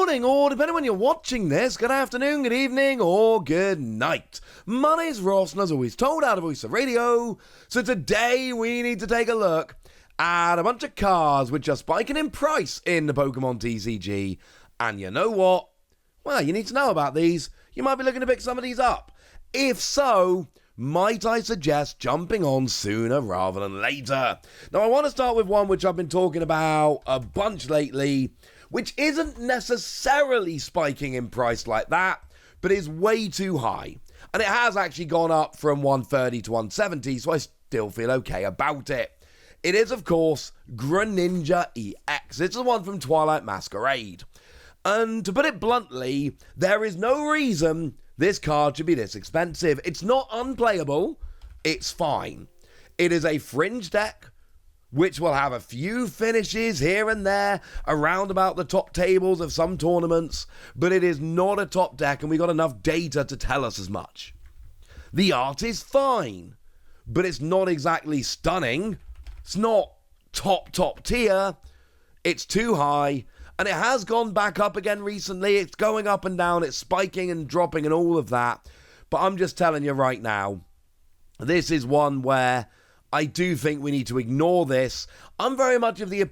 morning, or depending when you're watching this, good afternoon, good evening, or good night. My name's Ross, and as always told out of Voice of Radio, so today we need to take a look at a bunch of cards which are spiking in price in the Pokemon TCG, and you know what? Well, you need to know about these. You might be looking to pick some of these up. If so, might I suggest jumping on sooner rather than later? Now, I want to start with one which I've been talking about a bunch lately, which isn't necessarily spiking in price like that, but is way too high. And it has actually gone up from 130 to 170, so I still feel okay about it. It is, of course, Greninja EX. It's the one from Twilight Masquerade. And to put it bluntly, there is no reason this card should be this expensive. It's not unplayable, it's fine. It is a fringe deck, which will have a few finishes here and there around about the top tables of some tournaments, but it is not a top deck, and we got enough data to tell us as much. The art is fine, but it's not exactly stunning. It's not top tier. It's too high, and it has gone back up again recently. It's going up and down, it's spiking and dropping and all of that, but I'm just telling you right now, this is one where I do think we need to ignore this. I'm very much of the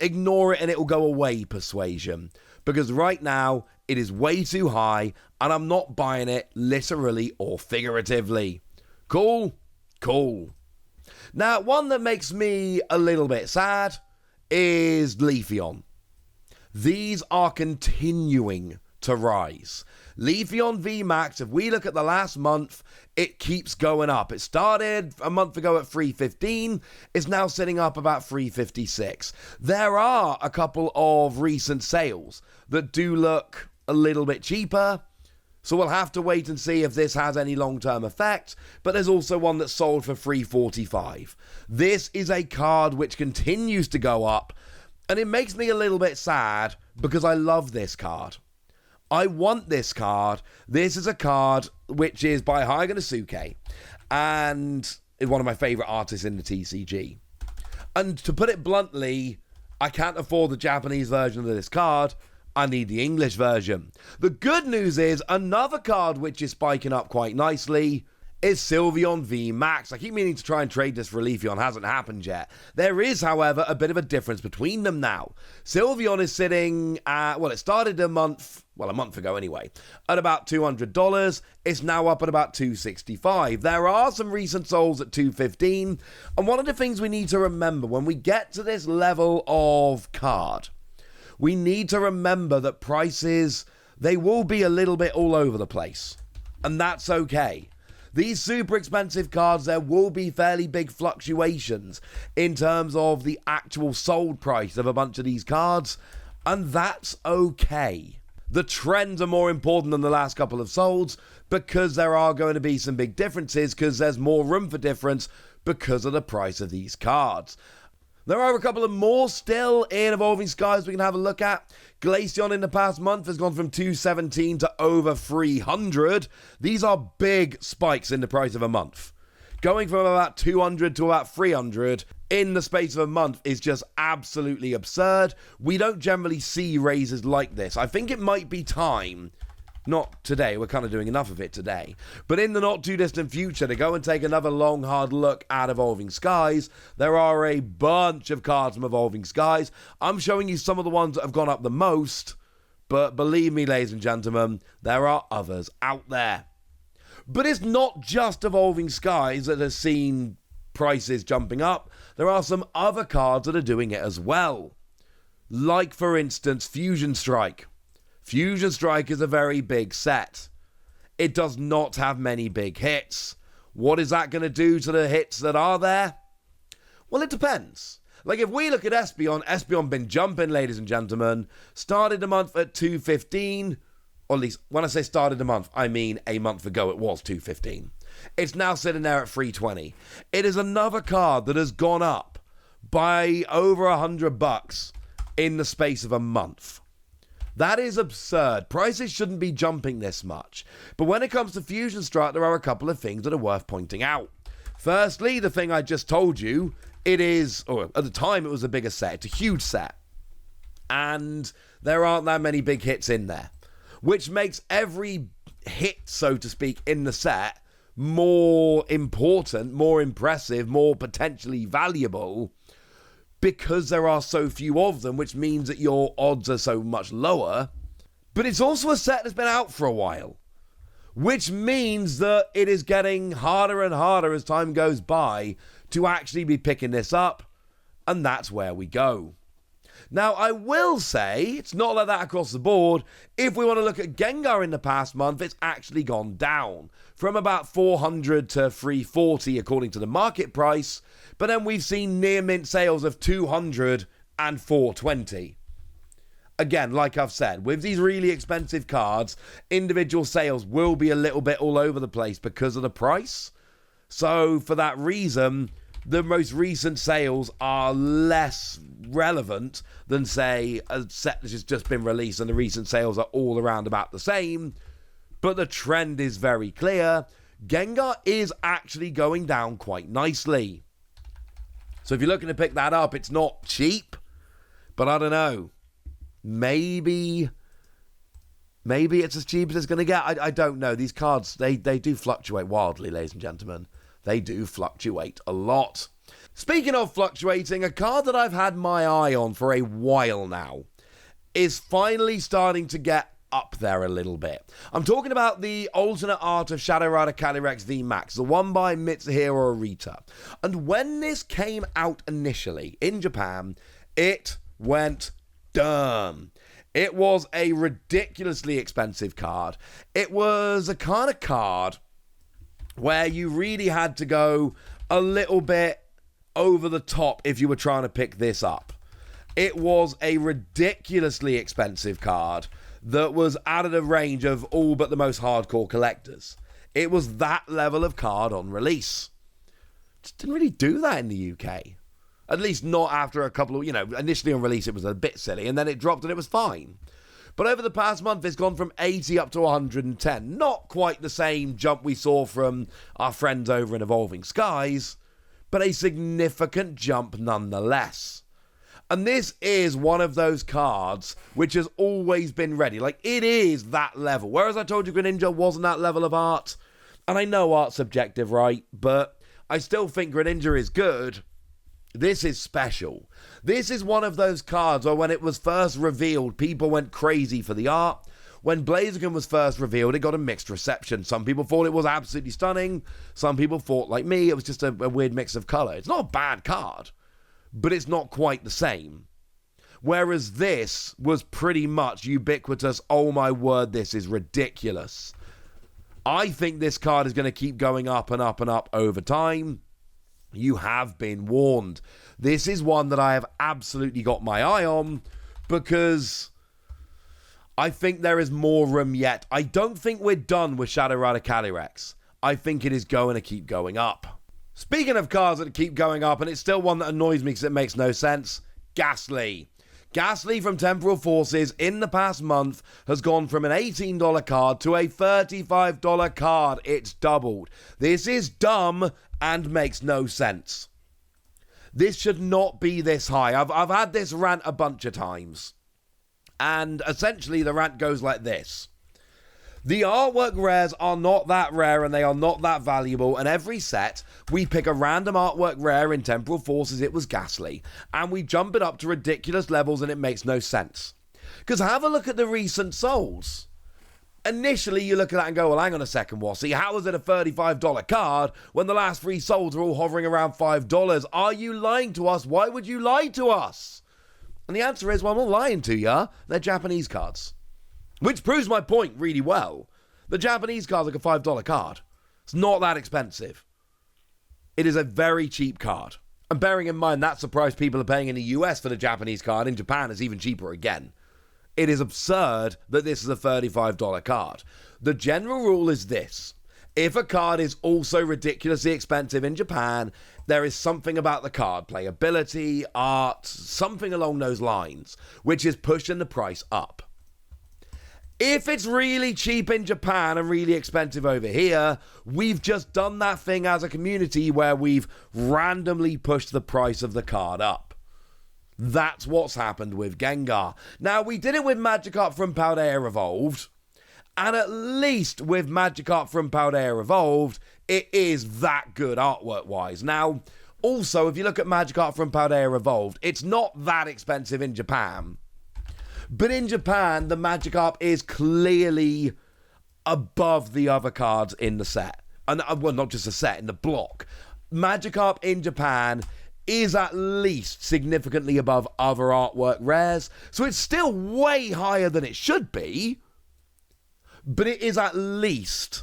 ignore it and it will go away persuasion, because right now it is way too high and I'm not buying it literally or figuratively. Cool? Cool. Now, one that makes me a little bit sad is Leafeon. These are continuing to rise. Leafeon VMAX, if we look at the last month, it keeps going up. It started a month ago at 315. It's now sitting up about 356. There are a couple of recent sales that do look a little bit cheaper, so we'll have to wait and see if this has any long-term effect, but there's also one that sold for 345. This is a card which continues to go up, and it makes me a little bit sad because I love this card. I want this card. This is a card which is by Haga Nasuke and is one of my favourite artists in the TCG. And to put it bluntly, I can't afford the Japanese version of this card. I need the English version. The good news is another card which is spiking up quite nicely is Leafeon VMAX. I keep meaning to try and trade this for Leafeon, hasn't happened yet. There is, however, a bit of a difference between them now. Leafeon is sitting at, well, it started a month ago anyway, at about $200. It's now up at about $265. There are some recent souls at $215, and one of the things we need to remember when we get to this level of card, we need to remember that prices, they will be a little bit all over the place, and that's okay. These super expensive cards, there will be fairly big fluctuations in terms of the actual sold price of a bunch of these cards, and that's okay. The trends are more important than the last couple of solds because there are going to be some big differences because there's more room for difference because of the price of these cards. There are a couple of more still in Evolving Skies we can have a look at. Glaceon in the past month has gone from 217 to over 300. These are big spikes in the price of a month. Going from about 200 to about 300 in the space of a month is just absolutely absurd. We don't generally see raises like this. I think it might be time, not today, we're kind of doing enough of it today, but in the not too distant future to go and take another long hard look at Evolving Skies. There are a bunch of cards from Evolving Skies. I'm showing you some of the ones that have gone up the most, but believe me, ladies and gentlemen, there are others out there. But it's not just Evolving Skies that has seen prices jumping up. There are some other cards that are doing it as well. Like, for instance, Fusion Strike. Fusion Strike is a very big set. It does not have many big hits. What is that going to do to the hits that are there? Well, it depends. Like, if we look at Espeon been jumping, ladies and gentlemen. Started the month at 215. Or at least, when I say started the month, I mean a month ago it was 215. It's now sitting there at 320. It is another card that has gone up by over $100 in the space of a month. That is absurd. Prices shouldn't be jumping this much. But when it comes to Fusion Strike, there are a couple of things that are worth pointing out. Firstly, the thing I just told you, it is, or at the time it was a bigger set. It's a huge set. And there aren't that many big hits in there, which makes every hit, so to speak, in the set more important, more impressive, more potentially valuable, because there are so few of them, which means that your odds are so much lower. But it's also a set that's been out for a while, which means that it is getting harder and harder as time goes by to actually be picking this up, and that's where we go. Now, I will say, it's not like that across the board. If we want to look at Gengar in the past month, it's actually gone down from about 400 to 340 according to the market price, but then we've seen near mint sales of 200 and 420. Again, like I've said, with these really expensive cards, individual sales will be a little bit all over the place because of the price. So for that reason, the most recent sales are less relevant than, say, a set that has just been released and the recent sales are all around about the same. But the trend is very clear. Gengar is actually going down quite nicely. So if you're looking to pick that up, it's not cheap, but I don't know. Maybe it's as cheap as it's going to get. I don't know. These cards, they do fluctuate wildly, ladies and gentlemen. They do fluctuate a lot. Speaking of fluctuating, a card that I've had my eye on for a while now is finally starting to get up there a little bit. I'm talking about the alternate art of Shadow Rider Calyrex VMAX, the one by Mitsuhiro Arita. And when this came out initially in Japan, it went dumb. It was a ridiculously expensive card. It was a kind of card where you really had to go a little bit over the top if you were trying to pick this up. It was a ridiculously expensive card that was out of the range of all but the most hardcore collectors. It was that level of card on release. Just didn't really do that in the UK. At least not after a couple of, initially on release it was a bit silly, and then it dropped and it was fine. But over the past month, it's gone from 80 up to 110. Not quite the same jump we saw from our friends over in Evolving Skies, but a significant jump nonetheless. And this is one of those cards which has always been ready. Like, it is that level. Whereas I told you Greninja wasn't that level of art. And I know art's subjective, right? But I still think Greninja is good. This is special. This is one of those cards where when it was first revealed, people went crazy for the art. When Blaziken was first revealed, it got a mixed reception. Some people thought it was absolutely stunning. Some people thought, like me, it was just a weird mix of colour. It's not a bad card, but it's not quite the same. Whereas this was pretty much ubiquitous. Oh my word, this is ridiculous. I think this card is going to keep going up and up and up over time. You have been warned. This is one that I have absolutely got my eye on because I think there is more room yet. I don't think we're done with Shadow Rider Calyrex. I think it is going to keep going up. Speaking of cards that keep going up, and it's still one that annoys me because it makes no sense, Gastly. Gastly from Temporal Forces in the past month has gone from an $18 card to a $35 card. It's doubled. This is dumb and makes no sense. This should not be this high. I've had this rant a bunch of times. And essentially the rant goes like this. The artwork rares are not that rare and they are not that valuable, and every set we pick a random artwork rare. In Temporal Forces it was Gastly, and we jump it up to ridiculous levels and it makes no sense. Because have a look at the recent souls. Initially you look at that and go, well, hang on a second, Wassy, how is it a $35 card when the last three souls are all hovering around $5? Are you lying to us? Why would you lie to us? And the answer is, well, I'm not lying to you. They're Japanese cards. Which proves my point really well. The Japanese card's like a $5 card. It's not that expensive. It is a very cheap card. And bearing in mind that's the price people are paying in the US for the Japanese card, in Japan it's even cheaper again. It is absurd that this is a $35 card. The general rule is this. If a card is also ridiculously expensive in Japan, there is something about the card, playability, art, something along those lines, which is pushing the price up. If it's really cheap in Japan and really expensive over here, we've just done that thing as a community where we've randomly pushed the price of the card up. That's what's happened with Gengar. Now, we did it with Magikarp from Paldea Evolved, and at least with Magikarp from Paldea Evolved, it is that good artwork-wise. Now, also, if you look at Magikarp from Paldea Evolved, it's not that expensive in Japan. But in Japan, the Magikarp is clearly above the other cards in the set. And, well, not just the set, in the block. Magikarp in Japan is at least significantly above other artwork rares. So it's still way higher than it should be. But it is at least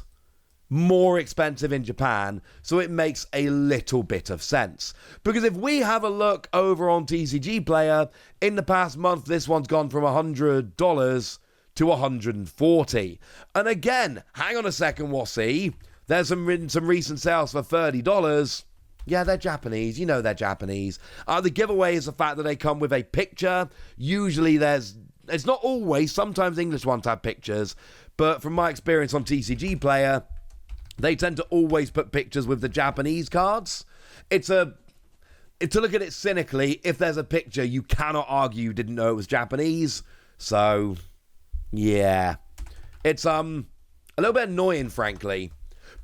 more expensive in Japan, so it makes a little bit of sense. Because if we have a look over on TCG Player, in the past month, this one's gone from $100 to $140. And again, hang on a second, Wassy. There's some recent sales for $30. Yeah, they're Japanese. You know they're Japanese. The giveaway is the fact that they come with a picture. Usually it's not always, sometimes English ones have pictures, but from my experience on TCG Player, they tend to always put pictures with the Japanese cards. To look at it cynically, if there's a picture, you cannot argue you didn't know it was Japanese. So, yeah. It's a little bit annoying, frankly.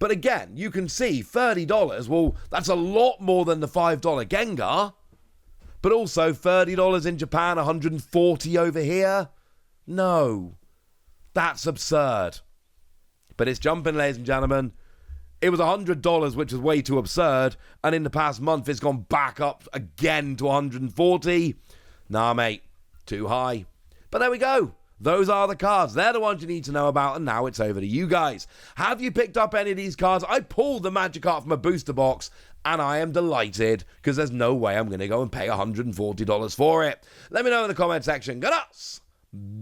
But again, you can see $30, well, that's a lot more than the $5 Gengar. But also $30 in Japan, $140 over here. No. That's absurd. But it's jumping, ladies and gentlemen. It was $100, which was way too absurd. And in the past month, it's gone back up again to $140. Nah, mate. Too high. But there we go. Those are the cards. They're the ones you need to know about, and now it's over to you guys. Have you picked up any of these cards? I pulled the Magikarp from a booster box, and I am delighted, because there's no way I'm going to go and pay $140 for it. Let me know in the comment section. Good us.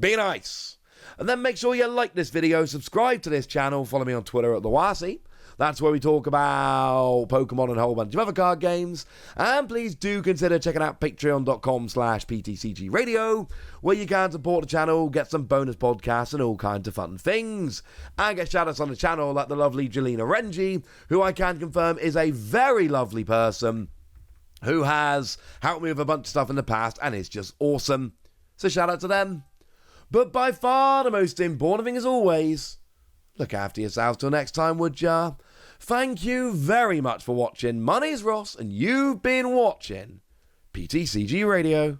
Be nice. And then make sure you like this video, subscribe to this channel, follow me on Twitter at TheWassy. That's where we talk about Pokemon and a whole bunch of other card games. And please do consider checking out patreon.com/PTCG Radio, where you can support the channel, get some bonus podcasts and all kinds of fun things. And get shout-outs on the channel like the lovely Jelena Renji, who I can confirm is a very lovely person who has helped me with a bunch of stuff in the past and is just awesome. So shout out to them. But by far the most important thing as always, look after yourselves till next time, would ya? Thank you very much for watching. My name's Ross, and you've been watching PTCG Radio.